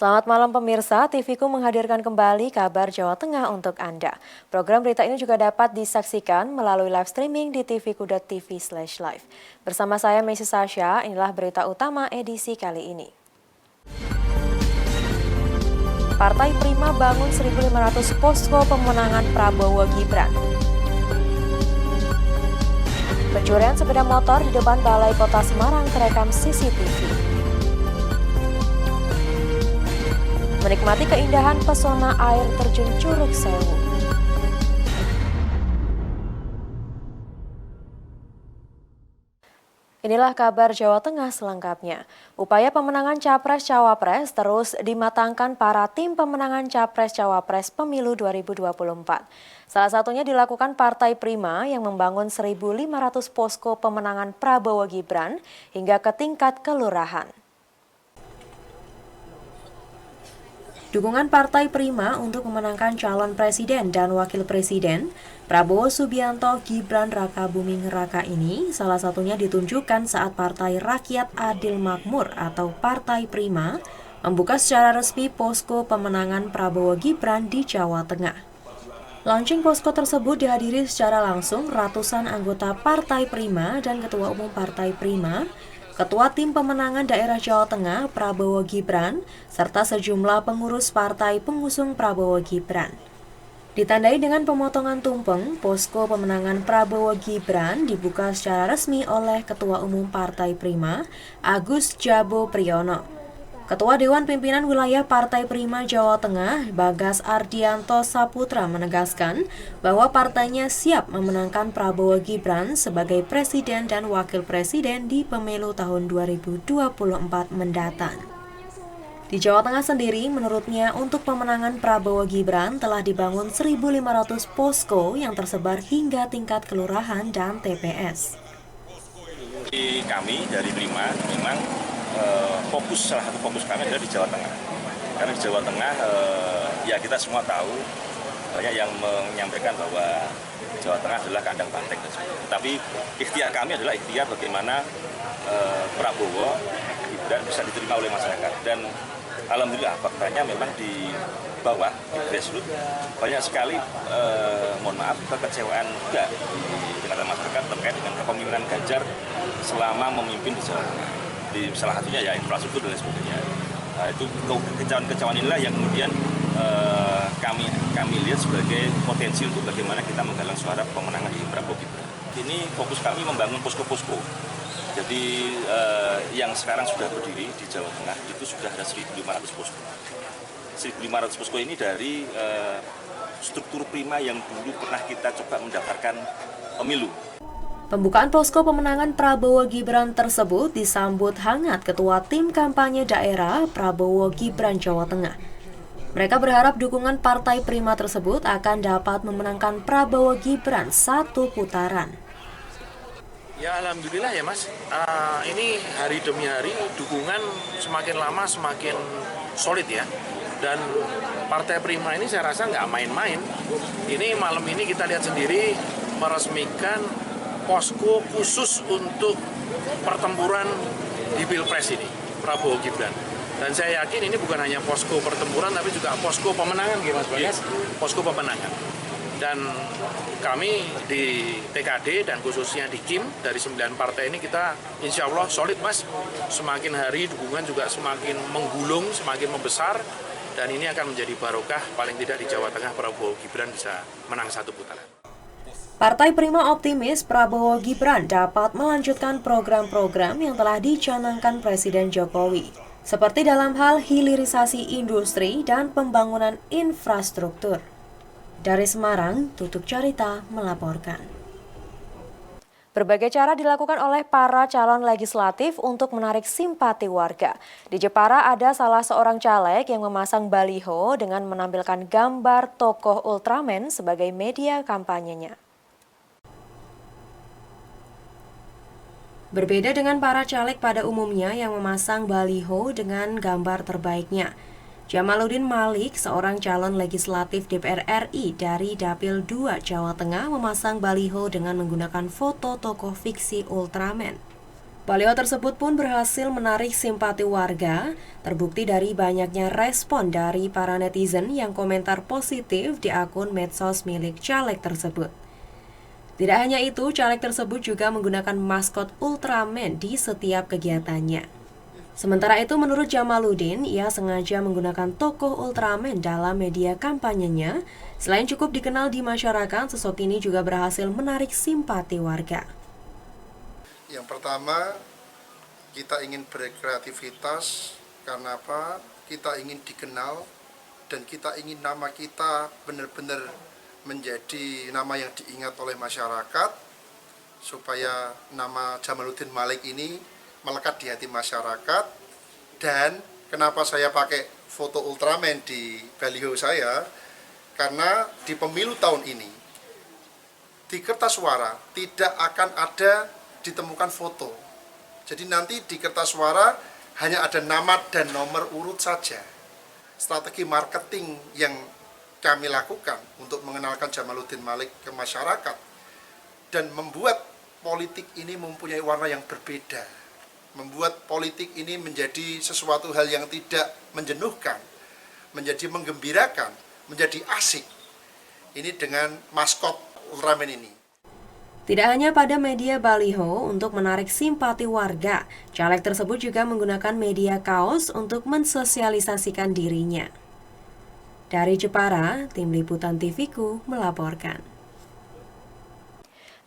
Selamat malam pemirsa, TVku menghadirkan kembali kabar Jawa Tengah untuk Anda. Program berita ini juga dapat disaksikan melalui live streaming di tvku.tv/live. Bersama saya Messi Sasha, inilah berita utama edisi kali ini. Partai Prima bangun 1.500 posko pemenangan Prabowo Gibran. Pencurian sepeda motor di depan Balai Kota Semarang terekam CCTV. Menikmati keindahan pesona air terjun Curug Sewu. Inilah kabar Jawa Tengah selengkapnya. Upaya pemenangan Capres-Cawapres terus dimatangkan para tim pemenangan Capres-Cawapres Pemilu 2024. Salah satunya dilakukan Partai Prima yang membangun 1.500 posko pemenangan Prabowo Gibran hingga ke tingkat kelurahan. Dukungan Partai Prima untuk memenangkan calon presiden dan wakil presiden Prabowo Subianto Gibran Raka Buming Raka ini salah satunya ditunjukkan saat Partai Rakyat Adil Makmur atau Partai Prima membuka secara resmi posko pemenangan Prabowo Gibran di Jawa Tengah. Launching posko tersebut dihadiri secara langsung ratusan anggota Partai Prima dan Ketua Umum Partai Prima, Ketua Tim Pemenangan Daerah Jawa Tengah Prabowo Gibran, serta sejumlah pengurus partai pengusung Prabowo Gibran. Ditandai dengan pemotongan tumpeng, posko pemenangan Prabowo Gibran dibuka secara resmi oleh Ketua Umum Partai Prima, Agus Jabo Priyono. Ketua Dewan Pimpinan Wilayah Partai Prima Jawa Tengah, Bagas Ardianto Saputra menegaskan bahwa partainya siap memenangkan Prabowo Gibran sebagai presiden dan wakil presiden di pemilu tahun 2024 mendatang. Di Jawa Tengah sendiri, menurutnya untuk pemenangan Prabowo Gibran telah dibangun 1.500 posko yang tersebar hingga tingkat kelurahan dan TPS. Kami dari Prima memang salah satu fokus kami adalah di Jawa Tengah. Karena di Jawa Tengah ya kita semua tahu banyak yang menyampaikan bahwa Jawa Tengah adalah kandang banteng. Tapi ikhtiar kami adalah ikhtiar bagaimana Prabowo Gibran bisa diterima oleh masyarakat. Dan alhamdulillah faktanya memang di bawah, di grassroots banyak sekali kekecewaan juga di tingkat masyarakat terkait dengan kepemimpinan Ganjar selama memimpin di Jawa Tengah. Di salah satunya ya infrastruktur dan sebagainya. Nah, itu kekecewaan inilah yang kemudian kami lihat sebagai potensi untuk bagaimana kita menggalang suara pemenangan di Prabowo Gibran. Ini fokus kami membangun posko-posko. Jadi yang sekarang sudah berdiri di Jawa Tengah itu sudah ada 1.500 posko. 1.500 posko ini dari struktur Prima yang dulu pernah kita coba mendaftarkan pemilu. Pembukaan posko pemenangan Prabowo Gibran tersebut disambut hangat Ketua Tim Kampanye Daerah Prabowo Gibran Jawa Tengah. Mereka berharap dukungan Partai Prima tersebut akan dapat memenangkan Prabowo Gibran satu putaran. Ya alhamdulillah ya Mas, ini hari demi hari dukungan semakin lama semakin solid ya. Dan Partai Prima ini saya rasa nggak main-main. Ini malam ini kita lihat sendiri meresmikan posko khusus untuk pertempuran di Pilpres ini, Prabowo Gibran. Dan saya yakin ini bukan hanya posko pertempuran, tapi juga posko pemenangan, Mas Bagas, posko pemenangan. Dan kami di TKD dan khususnya di KIM dari 9 partai ini kita insya Allah solid Mas. Semakin hari dukungan juga semakin menggulung, semakin membesar. Dan ini akan menjadi barokah paling tidak di Jawa Tengah Prabowo Gibran bisa menang satu putaran. Partai Prima optimis Prabowo Gibran dapat melanjutkan program-program yang telah dicanangkan Presiden Jokowi, seperti dalam hal hilirisasi industri dan pembangunan infrastruktur. Dari Semarang, Tutuk Carita melaporkan. Berbagai cara dilakukan oleh para calon legislatif untuk menarik simpati warga. Di Jepara ada salah seorang caleg yang memasang baliho dengan menampilkan gambar tokoh Ultraman sebagai media kampanyenya. Berbeda dengan para caleg pada umumnya yang memasang baliho dengan gambar terbaiknya. Jamaluddin Malik, seorang calon legislatif DPR RI dari Dapil 2 Jawa Tengah, memasang baliho dengan menggunakan foto tokoh fiksi Ultraman. Baliho tersebut pun berhasil menarik simpati warga, terbukti dari banyaknya respon dari para netizen yang komentar positif di akun medsos milik caleg tersebut. Tidak hanya itu, caleg tersebut juga menggunakan maskot Ultraman di setiap kegiatannya. Sementara itu, menurut Jamaluddin, ia sengaja menggunakan tokoh Ultraman dalam media kampanyenya. Selain cukup dikenal di masyarakat, sosok ini juga berhasil menarik simpati warga. Yang pertama, kita ingin berkreativitas karena apa? Kita ingin dikenal dan kita ingin nama kita benar-benar menjadi nama yang diingat oleh masyarakat supaya nama Jamaluddin Malik ini melekat di hati masyarakat. Dan kenapa saya pakai foto Ultraman di baliho saya? Karena di pemilu tahun ini di kertas suara tidak akan ada ditemukan foto. Jadi nanti di kertas suara hanya ada nama dan nomor urut saja. Strategi marketing yang kami lakukan untuk mengenalkan Jamaluddin Malik ke masyarakat dan membuat politik ini mempunyai warna yang berbeda. Membuat politik ini menjadi sesuatu hal yang tidak menjenuhkan, menjadi menggembirakan, menjadi asik. Ini dengan maskot Ultraman ini. Tidak hanya pada media baliho untuk menarik simpati warga, caleg tersebut juga menggunakan media kaos untuk mensosialisasikan dirinya. Dari Jepara, Tim Liputan TVku melaporkan.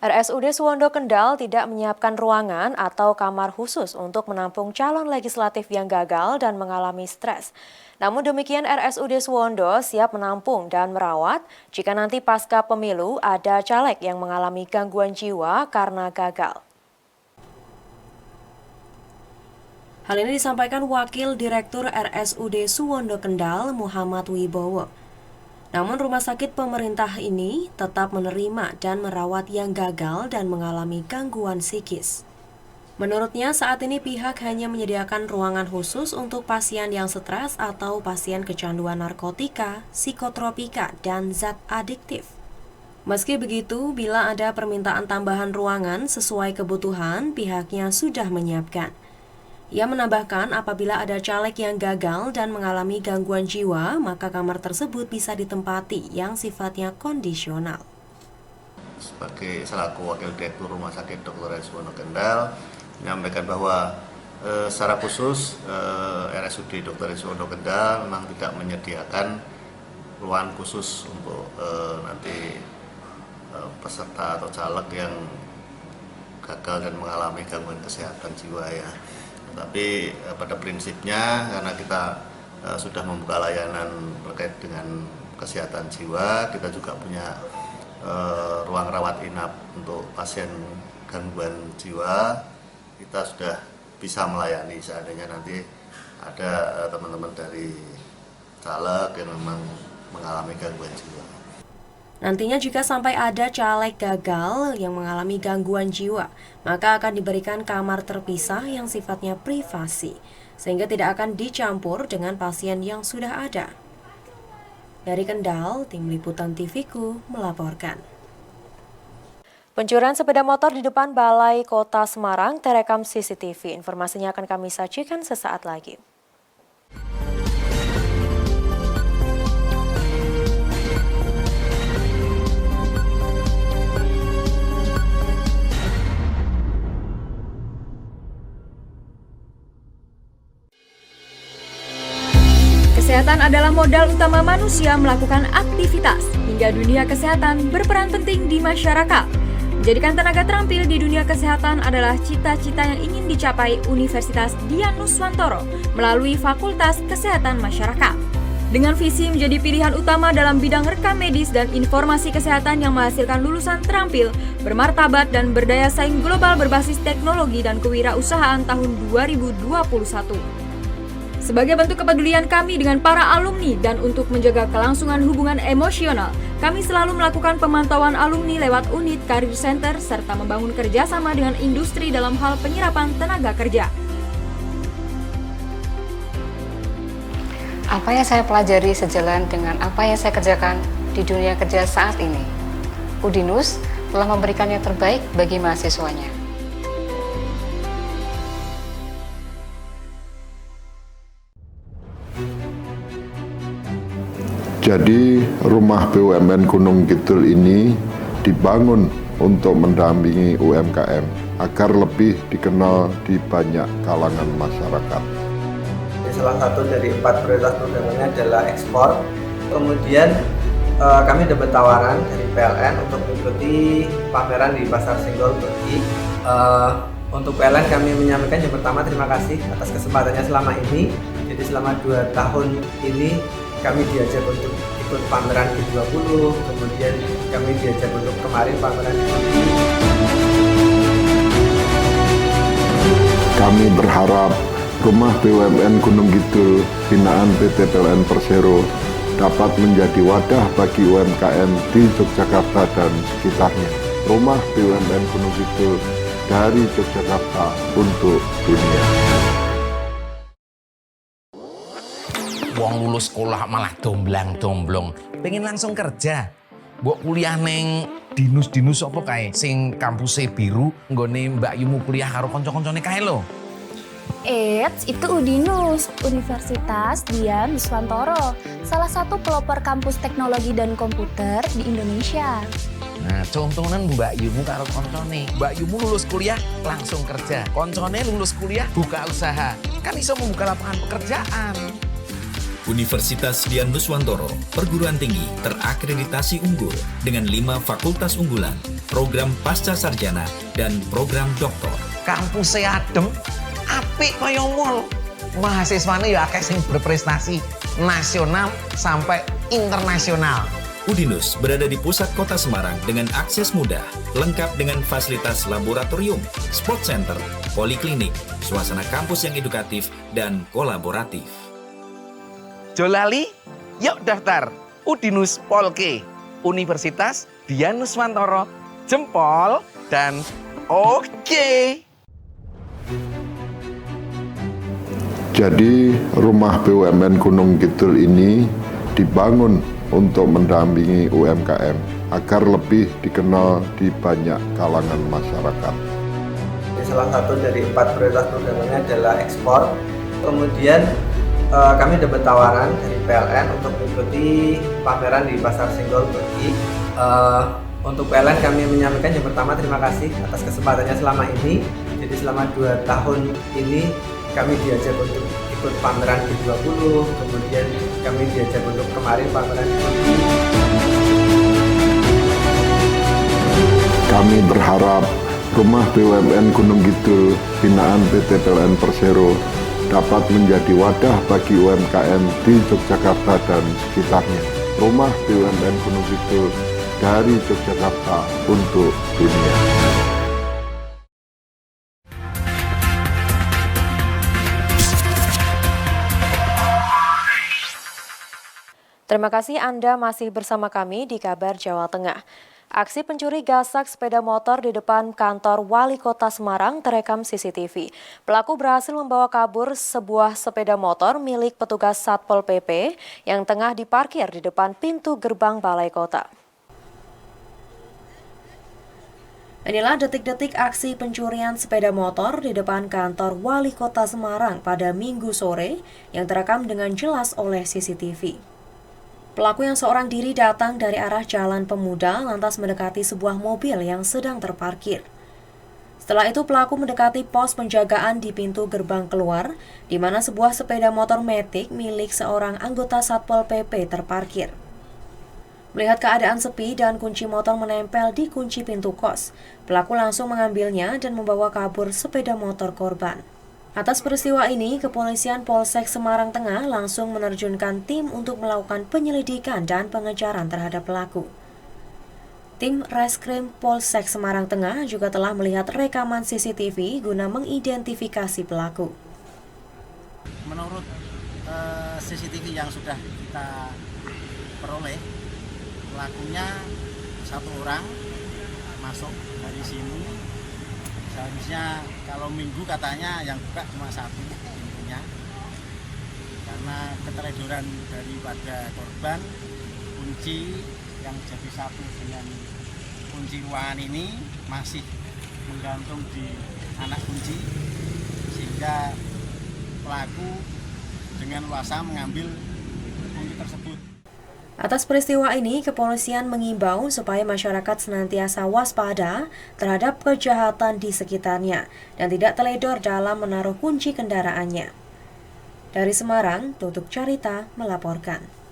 RSUD Suwondo Kendal tidak menyiapkan ruangan atau kamar khusus untuk menampung calon legislatif yang gagal dan mengalami stres. Namun demikian, RSUD Suwondo siap menampung dan merawat jika nanti pasca pemilu ada caleg yang mengalami gangguan jiwa karena gagal. Hal ini disampaikan Wakil Direktur RSUD Suwondo Kendal, Muhammad Wibowo. Namun rumah sakit pemerintah ini tetap menerima dan merawat yang gagal dan mengalami gangguan psikis. Menurutnya, saat ini pihak hanya menyediakan ruangan khusus untuk pasien yang stres atau pasien kecanduan narkotika, psikotropika, dan zat adiktif. Meski begitu, bila ada permintaan tambahan ruangan sesuai kebutuhan, pihaknya sudah menyiapkan. Ia menambahkan apabila ada caleg yang gagal dan mengalami gangguan jiwa, maka kamar tersebut bisa ditempati yang sifatnya kondisional. Sebagai selaku Wakil Direktur Rumah Sakit Dr. Suwondo Kendal, menyampaikan bahwa secara khusus RSUD Dr. Suwondo Kendal memang tidak menyediakan ruangan khusus untuk nanti peserta atau caleg yang gagal dan mengalami gangguan kesehatan jiwa ya. Tapi pada prinsipnya karena kita sudah membuka layanan terkait dengan kesehatan jiwa, kita juga punya ruang rawat inap untuk pasien gangguan jiwa. Kita sudah bisa melayani seandainya nanti ada teman-teman dari caleg yang memang mengalami gangguan jiwa. Nantinya jika sampai ada caleg gagal yang mengalami gangguan jiwa, maka akan diberikan kamar terpisah yang sifatnya privasi, sehingga tidak akan dicampur dengan pasien yang sudah ada. Dari Kendal, Tim Liputan TVku melaporkan. Pencurian sepeda motor di depan Balai Kota Semarang terekam CCTV. Informasinya akan kami sajikan sesaat lagi. Kesehatan adalah modal utama manusia melakukan aktivitas, hingga dunia kesehatan berperan penting di masyarakat. Menjadikan tenaga terampil di dunia kesehatan adalah cita-cita yang ingin dicapai Universitas Dian Nuswantoro melalui Fakultas Kesehatan Masyarakat. Dengan visi menjadi pilihan utama dalam bidang rekam medis dan informasi kesehatan yang menghasilkan lulusan terampil, bermartabat dan berdaya saing global berbasis teknologi dan kewirausahaan tahun 2021. Sebagai bentuk kepedulian kami dengan para alumni dan untuk menjaga kelangsungan hubungan emosional, kami selalu melakukan pemantauan alumni lewat unit Career Center serta membangun kerjasama dengan industri dalam hal penyerapan tenaga kerja. Apa yang saya pelajari sejalan dengan apa yang saya kerjakan di dunia kerja saat ini. Udinus telah memberikan yang terbaik bagi mahasiswanya. Jadi rumah BUMN Gunung Kidul ini dibangun untuk mendampingi UMKM agar lebih dikenal di banyak kalangan masyarakat. Salah satu dari 4 prioritas programnya adalah ekspor. Kemudian kami dapat tawaran dari PLN untuk mengikuti pameran di Pasar Senggol Turki. Untuk PLN kami menyampaikan yang pertama terima kasih atas kesempatannya selama ini. Jadi selama 2 tahun ini kami diajak untuk ikut pameran G20, kemudian kami diajak untuk kemarin pameran di Turki. Kami berharap rumah BUMN Gunung Kidul binaan PT PLN Persero dapat menjadi wadah bagi UMKM di Yogyakarta dan sekitarnya. Rumah BUMN Gunung Kidul dari Yogyakarta untuk dunia. Wong lulus sekolah malah domblang-domblong, pengen langsung kerja. Mbok kuliah neng dinus-dinus apa kae sing kampusnya biru, nggone Mbak Yumu kuliah karo kanca-kancane kae lho. Itu UDINUS, Universitas Dian Nuswantoro, salah satu pelopor kampus teknologi dan komputer di Indonesia. Nah, contohnya Mbak Yumu karo koncone. Mbak Yumu lulus kuliah langsung kerja. Koncone lulus kuliah buka usaha. Kan iso membuka lapangan pekerjaan. Universitas Dian Nuswantoro, perguruan tinggi terakreditasi unggul dengan 5 fakultas unggulan, program pasca sarjana, dan program doktor. Kampusnya adem, apik kaya mall. Mahasiswane ya akeh sing berprestasi nasional sampai internasional. UDINUS berada di pusat kota Semarang dengan akses mudah, lengkap dengan fasilitas laboratorium, sport center, poliklinik, suasana kampus yang edukatif dan kolaboratif. Jolali, yuk daftar UDINUS Polke, Universitas Dian Nuswantoro, jempol dan oke. Jadi rumah BUMN Gunung Kidul ini dibangun untuk mendampingi UMKM agar lebih dikenal di banyak kalangan masyarakat. Salah satu dari 4 prioritas programnya adalah ekspor. Kemudian kami dapat tawaran dari PLN untuk mengikuti pameran di Pasar Senggol Turki. Untuk PLN kami menyampaikan yang pertama terima kasih atas kesempatannya selama ini. Jadi selama 2 tahun ini kami diajak untuk ikut pameran G20, kemudian kami diajak untuk kemarin pameran di Turki. Kami berharap rumah BUMN Gunung Kidul binaan PT PLN Persero dapat menjadi wadah bagi UMKM di Yogyakarta dan sekitarnya. Rumah BUMN Gunung Kidul dari Yogyakarta untuk dunia. Terima kasih Anda masih bersama kami di Kabar Jawa Tengah. Aksi pencuri gasak sepeda motor di depan kantor Wali Kota Semarang terekam CCTV. Pelaku berhasil membawa kabur sebuah sepeda motor milik petugas Satpol PP yang tengah diparkir di depan pintu gerbang Balai Kota. Inilah detik-detik aksi pencurian sepeda motor di depan kantor Wali Kota Semarang pada Minggu sore yang terekam dengan jelas oleh CCTV. Pelaku yang seorang diri datang dari arah Jalan Pemuda lantas mendekati sebuah mobil yang sedang terparkir. Setelah itu pelaku mendekati pos penjagaan di pintu gerbang keluar, di mana sebuah sepeda motor Matic milik seorang anggota Satpol PP terparkir. Melihat keadaan sepi dan kunci motor menempel di kunci pintu kos, pelaku langsung mengambilnya dan membawa kabur sepeda motor korban. Atas peristiwa ini, Kepolisian Polsek Semarang Tengah langsung menerjunkan tim untuk melakukan penyelidikan dan pengejaran terhadap pelaku. Tim Reskrim Polsek Semarang Tengah juga telah melihat rekaman CCTV guna mengidentifikasi pelaku. Menurut CCTV yang sudah kita peroleh, pelakunya 1 orang masuk dari sini. Seharusnya kalau Minggu katanya yang buka cuma 1 pintunya, karena keteledoran daripada korban, kunci yang jadi satu dengan kunci ruangan ini masih menggantung di anak kunci, sehingga pelaku dengan luasa mengambil kunci tersebut. Atas peristiwa ini, kepolisian mengimbau supaya masyarakat senantiasa waspada terhadap kejahatan di sekitarnya dan tidak teledor dalam menaruh kunci kendaraannya. Dari Semarang, Tutuk Carita melaporkan.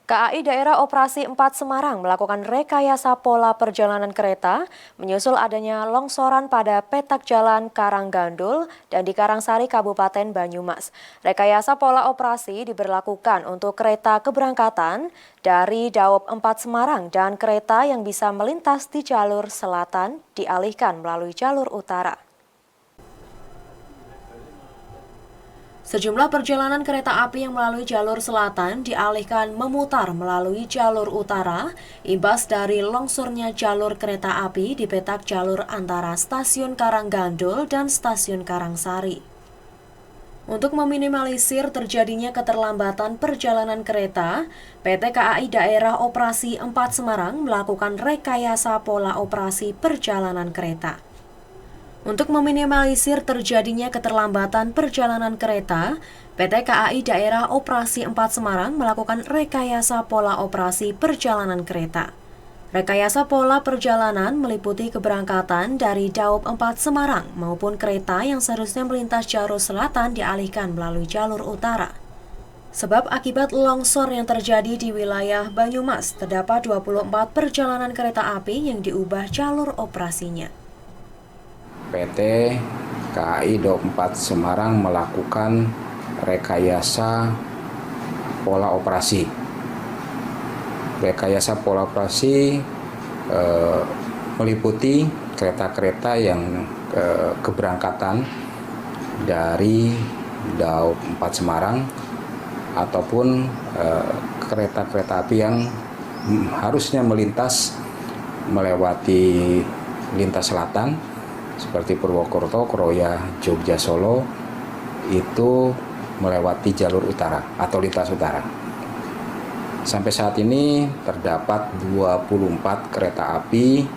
KAI Daerah Operasi 4 Semarang melakukan rekayasa pola perjalanan kereta menyusul adanya longsoran pada petak jalan Karanggandul dan di Karangsari, Kabupaten Banyumas. Rekayasa pola operasi diberlakukan untuk kereta keberangkatan dari Daop 4 Semarang dan kereta yang bisa melintas di jalur selatan dialihkan melalui jalur utara. Sejumlah perjalanan kereta api yang melalui jalur selatan dialihkan memutar melalui jalur utara, imbas dari longsornya jalur kereta api di petak jalur antara Stasiun Karanggandul dan Stasiun Karangsari. Untuk meminimalisir terjadinya keterlambatan perjalanan kereta, PT KAI Daerah Operasi 4 Semarang melakukan rekayasa pola operasi perjalanan kereta. Untuk meminimalisir terjadinya keterlambatan perjalanan kereta, PT KAI Daerah Operasi 4 Semarang melakukan rekayasa pola operasi perjalanan kereta. Rekayasa pola perjalanan meliputi keberangkatan dari Daop 4 Semarang maupun kereta yang seharusnya melintas jalur selatan dialihkan melalui jalur utara. Sebab akibat longsor yang terjadi di wilayah Banyumas, terdapat 24 perjalanan kereta api yang diubah jalur operasinya. PT KAI Daop 4 Semarang melakukan rekayasa pola operasi. Rekayasa pola operasi meliputi kereta-kereta yang keberangkatan dari Daop 4 Semarang ataupun kereta-kereta api yang harusnya melintas melewati lintas selatan seperti Purwokerto, Kroya, Jogja, Solo itu melewati jalur utara atau lintas utara. Sampai saat ini terdapat 24 kereta api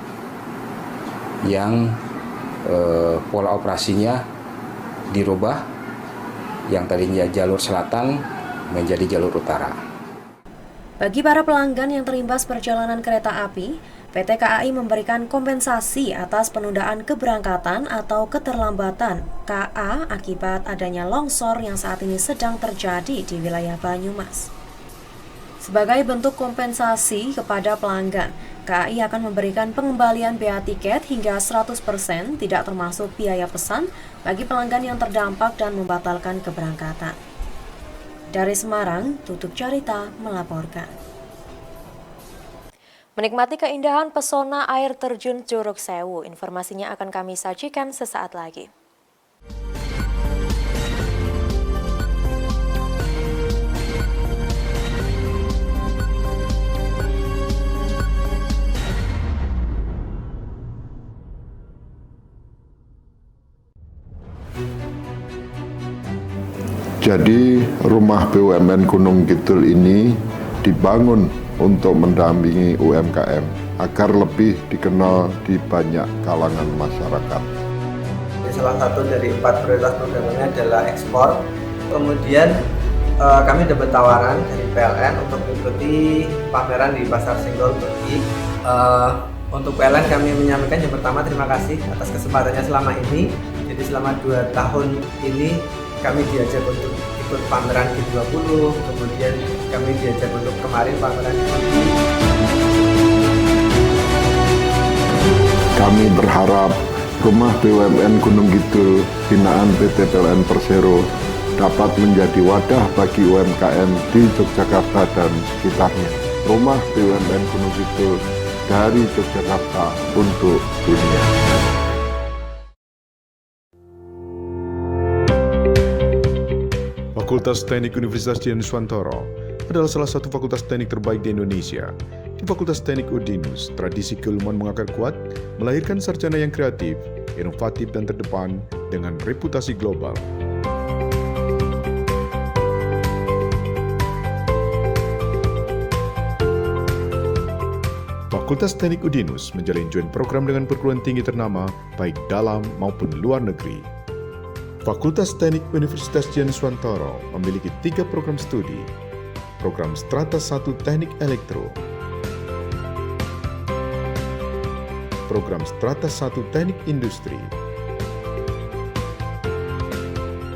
yang pola operasinya dirubah, yang tadinya jalur selatan menjadi jalur utara. Bagi para pelanggan yang terimbas perjalanan kereta api, PT KAI memberikan kompensasi atas penundaan keberangkatan atau keterlambatan KA akibat adanya longsor yang saat ini sedang terjadi di wilayah Banyumas. Sebagai bentuk kompensasi kepada pelanggan, KAI akan memberikan pengembalian bea tiket hingga 100% tidak termasuk biaya pesan bagi pelanggan yang terdampak dan membatalkan keberangkatan. Dari Semarang, Tutuk Carita melaporkan. Menikmati keindahan pesona air terjun Curug Sewu, informasinya akan kami sajikan sesaat lagi. Jadi rumah BUMN Gunung Kidul ini dibangun untuk mendampingi UMKM agar lebih dikenal di banyak kalangan masyarakat. Salah satu dari 4 prioritas programnya adalah ekspor. Kemudian kami dapat tawaran dari PLN untuk mengikuti pameran di Pasar Senggol Turki. Untuk PLN kami menyampaikan yang pertama terima kasih atas kesempatannya selama ini. Jadi selama 2 tahun ini kami diajak untuk ikut pameran G20, kemudian kami diajak untuk kemarin pameran di Turki. Kami berharap rumah BUMN Gunung Kidul binaan PT PLN Persero dapat menjadi wadah bagi UMKM di Yogyakarta dan sekitarnya. Rumah BUMN Gunung Kidul dari Yogyakarta untuk dunia. Fakultas Teknik Universitas Dianuswantoro adalah salah satu fakultas teknik terbaik di Indonesia. Di Fakultas Teknik UDINUS, tradisi keilmuan mengakar kuat, melahirkan sarjana yang kreatif, inovatif dan terdepan dengan reputasi global. Fakultas Teknik UDINUS menjalin joint program dengan perguruan tinggi ternama baik dalam maupun luar negeri. Fakultas Teknik Universitas Dianuswantoro memiliki 3 program studi, program Strata 1 Teknik Elektro, program Strata 1 Teknik Industri,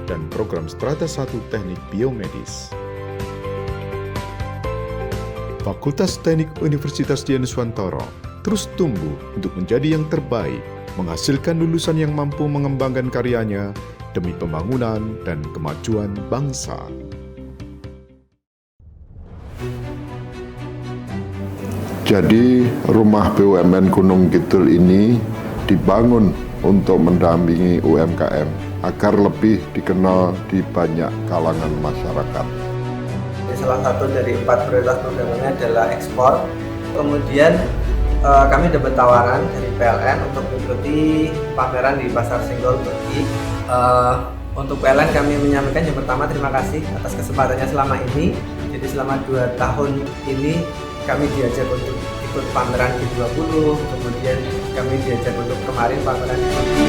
dan program Strata 1 Teknik Biomedis. Fakultas Teknik Universitas Dianuswantoro terus tumbuh untuk menjadi yang terbaik, menghasilkan lulusan yang mampu mengembangkan karyanya demi pembangunan dan kemajuan bangsa. Jadi, rumah BUMN Gunung Kidul ini dibangun untuk mendampingi UMKM agar lebih dikenal di banyak kalangan masyarakat. Salah satu dari 4 prioritas programnya adalah ekspor. Kemudian kami dapat tawaran dari PLN untuk mengikuti pameran di Pasar Senggol Turki. Untuk PLN kami menyampaikan yang pertama terima kasih atas kesempatannya selama ini. Jadi selama 2 tahun ini kami diajak untuk ikut pameran G20, kemudian kami diajak untuk kemarin pameran di Turki.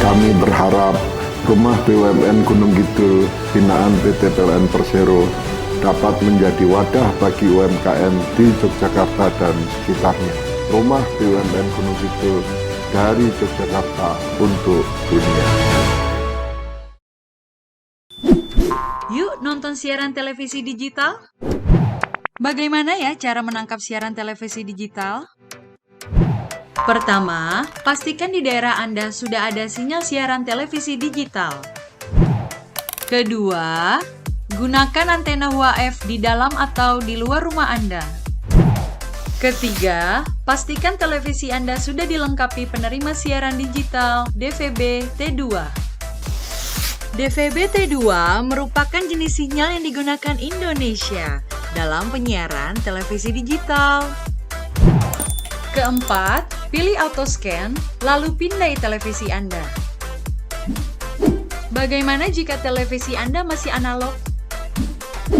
Kami berharap rumah BUMN Gunung Kidul binaan PT PLN Persero dapat menjadi wadah bagi UMKM di Yogyakarta dan sekitarnya. Rumah BUMN Gunung Kidul dari Yogyakarta untuk dunia. Yuk nonton siaran televisi digital. Bagaimana ya cara menangkap siaran televisi digital? Pertama, pastikan di daerah Anda sudah ada sinyal siaran televisi digital. Kedua, gunakan antena UHF di dalam atau di luar rumah Anda. Ketiga, pastikan televisi Anda sudah dilengkapi penerima siaran digital DVB T2. DVB T2 merupakan jenis sinyal yang digunakan Indonesia dalam penyiaran televisi digital. Keempat, pilih autoscan, lalu pindai televisi Anda. Bagaimana jika televisi Anda masih analog?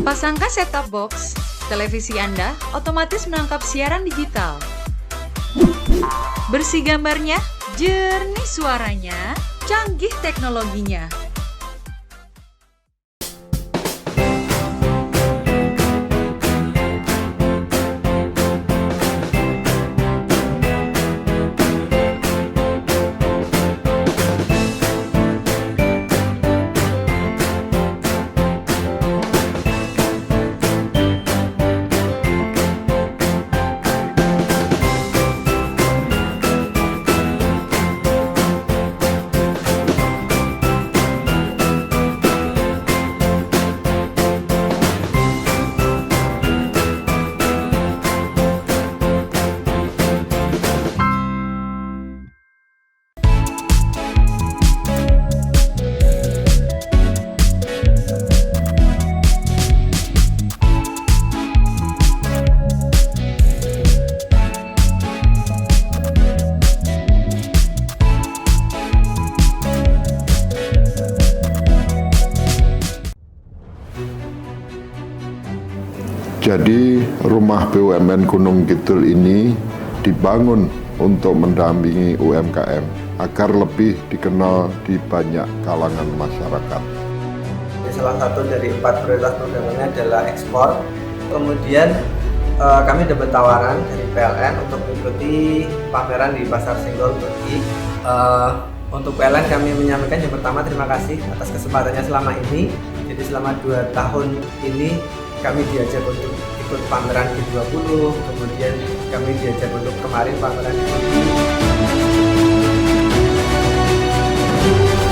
Pasangkan set-top box, televisi Anda otomatis menangkap siaran digital. Bersih gambarnya, jernih suaranya, canggih teknologinya. Jadi, rumah BUMN Gunung Kidul ini dibangun untuk mendampingi UMKM agar lebih dikenal di banyak kalangan masyarakat. Salah satu dari 4 prioritas programnya adalah ekspor. Kemudian kami dapat tawaran dari PLN untuk mengikuti pameran di Pasar Senggol Turki. Untuk PLN kami menyampaikan yang pertama terima kasih atas kesempatannya selama ini. Jadi selama 2 tahun ini kami diajak untuk ikut pameran G20, kemudian kami diajak untuk kemarin pameran di Turki.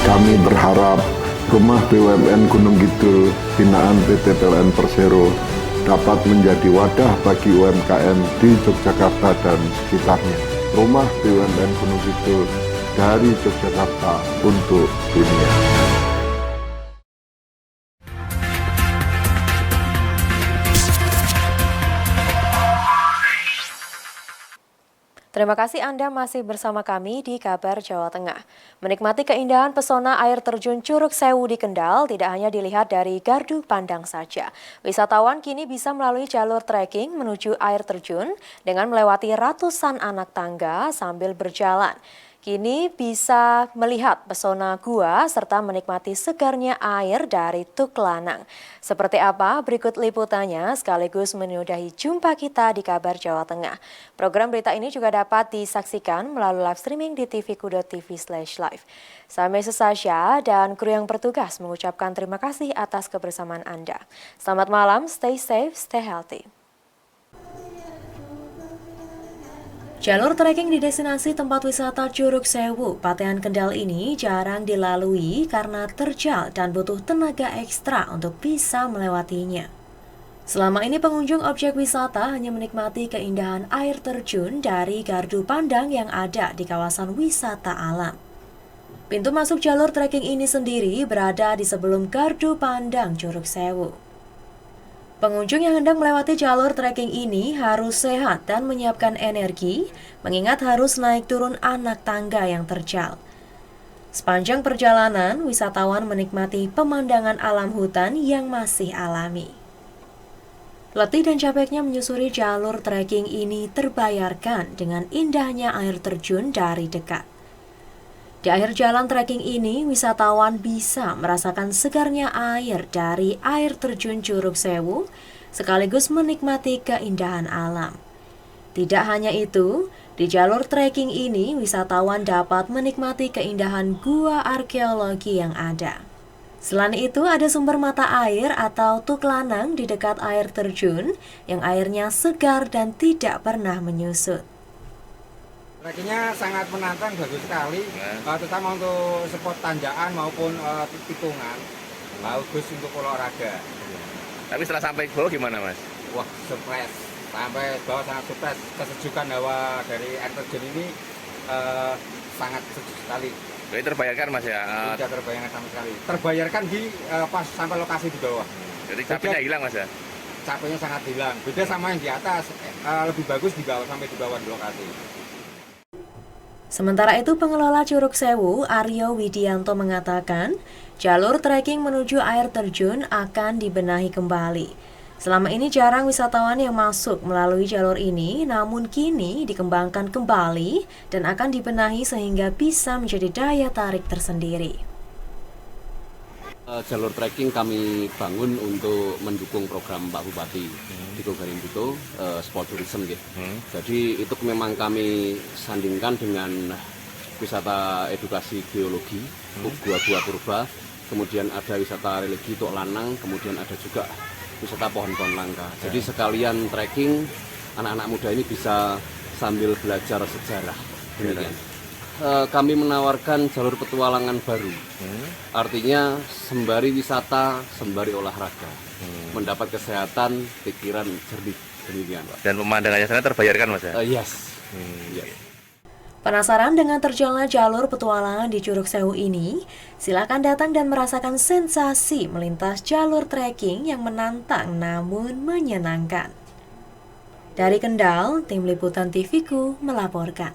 Kami berharap rumah BUMN Gunung Kidul binaan PT PLN Persero dapat menjadi wadah bagi UMKM di Yogyakarta dan sekitarnya. Rumah BUMN Gunung Kidul dari Yogyakarta untuk dunia. Terima kasih Anda masih bersama kami di Kabar Jawa Tengah. Menikmati keindahan pesona air terjun Curug Sewu di Kendal tidak hanya dilihat dari gardu pandang saja. Wisatawan kini bisa melalui jalur trekking menuju air terjun dengan melewati ratusan anak tangga sambil berjalan. Kini bisa melihat pesona gua serta menikmati segarnya air dari Tuk Lanang. Seperti apa berikut liputannya sekaligus menyudahi jumpa kita di Kabar Jawa Tengah. Program berita ini juga dapat disaksikan melalui live streaming di tvku.tv/live. Saya Sasha dan kru yang bertugas mengucapkan terima kasih atas kebersamaan Anda. Selamat malam, stay safe, stay healthy. Jalur trekking di destinasi tempat wisata Curug Sewu, Patean Kendal ini jarang dilalui karena terjal dan butuh tenaga ekstra untuk bisa melewatinya. Selama ini pengunjung objek wisata hanya menikmati keindahan air terjun dari gardu pandang yang ada di kawasan wisata alam. Pintu masuk jalur trekking ini sendiri berada di sebelum gardu pandang Curug Sewu. Pengunjung yang hendak melewati jalur trekking ini harus sehat dan menyiapkan energi, mengingat harus naik turun anak tangga yang terjal. Sepanjang perjalanan, wisatawan menikmati pemandangan alam hutan yang masih alami. Letih dan capeknya menyusuri jalur trekking ini terbayarkan dengan indahnya air terjun dari dekat. Di akhir jalan trekking ini, wisatawan bisa merasakan segarnya air dari air terjun Curug Sewu, sekaligus menikmati keindahan alam. Tidak hanya itu, di jalur trekking ini, wisatawan dapat menikmati keindahan gua arkeologi yang ada. Selain itu, ada sumber mata air atau Tuk Lanang di dekat air terjun, yang airnya segar dan tidak pernah menyusut. Trekkingnya sangat menantang, bagus sekali, terutama untuk spot tanjakan maupun tikungan, bagus untuk olahraga. Tapi setelah sampai ke bawah gimana, Mas? Wah, surprise. Sampai bawah sangat surprise. Kesejukan hawa dari air terjun ini sangat sejuk sekali. Jadi terbayarkan, Mas ya? Tidak terbayarkan sama sekali. Terbayarkan di pas sampai lokasi di bawah. Jadi capeknya hilang, Mas ya? Capeknya sangat hilang. Beda sama yang di atas, lebih bagus di bawah sampai di bawah di lokasi. Sementara itu, pengelola Curug Sewu, Aryo Widianto mengatakan, jalur trekking menuju air terjun akan dibenahi kembali. Selama ini jarang wisatawan yang masuk melalui jalur ini, namun kini dikembangkan kembali dan akan dibenahi sehingga bisa menjadi daya tarik tersendiri. Jalur trekking kami bangun untuk mendukung program Pak Bupati di Garinduto, sport tourism gitu. Jadi itu memang kami sandingkan dengan wisata edukasi geologi, gua-gua purba, kemudian ada wisata religi Tuk Lanang, kemudian ada juga wisata pohon-pohon langka. Jadi sekalian trekking, anak-anak muda ini bisa sambil belajar sejarah. Demikian. Kami menawarkan jalur petualangan baru, artinya sembari wisata, sembari olahraga, mendapat kesehatan, pikiran jernih, demikian Pak. Dan pemandangannya sana terbayarkan, Mas ya? Yes. Yes. Penasaran dengan terjalnya jalur petualangan di Curug Sewu ini? Silakan datang dan merasakan sensasi melintas jalur trekking yang menantang namun menyenangkan. Dari Kendal, tim liputan TVku melaporkan.